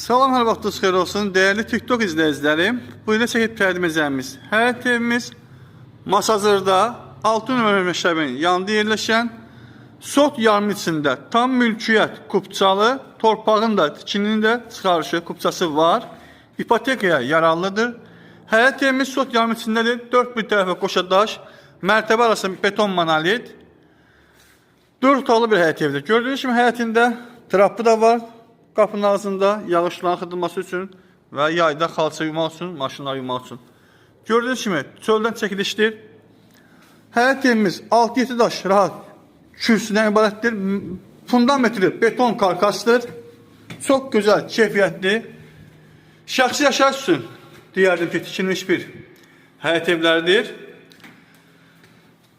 Salam, hər vaxtınız xeyir olsun. Dəyərli TikTok izləyicilərim, bu ilə çəkib təqdiməcəyimiz həyət evimiz Masazırda 6 nömrə məktəbinin yanında yerləşən sot yarımı içində tam mülkiyyət kupçalı, torpağın da tikinin də çıxarışı kupçası var. İpotekaya yararlıdır. Həyət evimiz sot yarımı içindədir. 4 bir tərəfə qoşadaş, mərtəbə arası beton monolit. 4 otaqlı bir həyət evidir. Gördüyünüz kimi həyətində trapı da var. Qapının ağzında yağışların axıdılması üçün və yayda xalça yumaq üçün, maşınlar yumaq üçün. Gördüyünüz kimi çöldən çəkilişdir. Həyət evimiz 6-7 daş rahat kürsüdən ibarətdir. Fundamentli beton karkasdır. Çox gözəl, keyfiyyətli. Şəxsi yaşayış üçün deyərdim ki, tikilmiş bir həyət evləridir.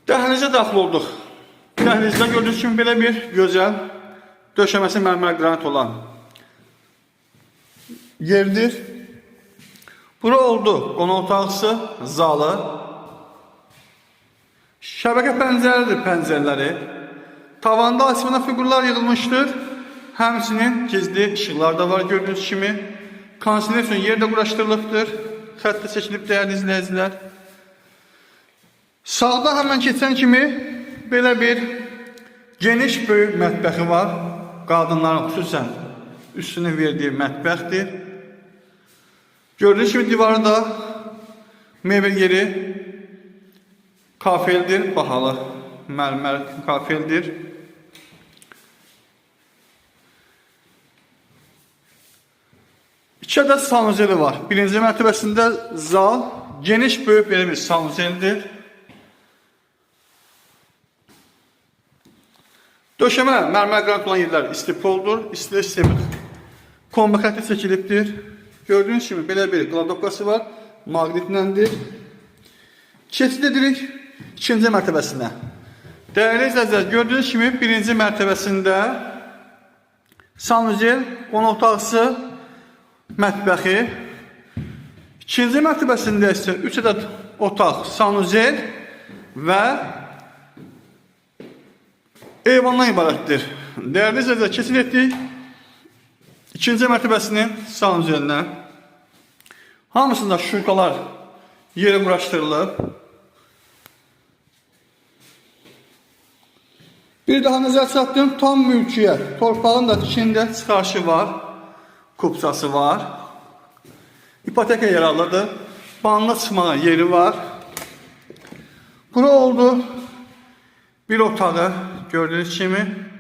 Dəhlizə daxil olduq. Dəhlizdə gördüyünüz kimi belə bir gözəl döşəməsi mərmər qranit olan yerdir. Bura oldu qonaq otaqlısı, zalı. Şəbəkə pəncərədir pəncərələri. Tavanda asmana figurlar yığılmışdır. Həmçinin gizli işıqlar da var gördüyünüz kimi. Kondisioner yer də quraşdırılıbdır. Xəttə seçilib dəyərli izləyicilər. Sağda həmən keçən kimi belə bir geniş böyük mətbəxi var. Qadınların xüsusən üstünü verdiyi mətbəxdir. Gördüyünüz kimi divarda mebel yeri kafeldir, bahalı mərmər kafeldir. İki adet sanuzeli var. Birinci mərtəbəsində zal, geniş böyük belə bir sanuzeldir. Döşəmə mərmər qranit olan yerlər istipoldur. İstilə sistemi kombi xətti çəkilibdir. Gördüyünüz kimi belə bir qladokası var. Maqnitləndir. Keçid edirik ikinci mərtəbəsinə. Dəyərli izləyicilər, gördüyünüz kimi birinci mərtəbəsində sanuzel, qonaq otaqlısı, mətbəxi. İkinci mərtəbəsində isə 3 ədəd otaq, sanuzel və eyvandan ibarətdir. Dəyərli izləyicilər, keçid etdik ikinci mərtəbəsinin sanuzelinə. Hamısında şurkalar yeri quraşdırılıb. Bir daha nəzər çatdım, tam mülkiyyət. Torpağın da tikində çıxarışı var. Kupçası var. İpoteka yararlıdır. Banla çıxmağa yeri var. Bura oldu bir otağı gördüğünüz kimi.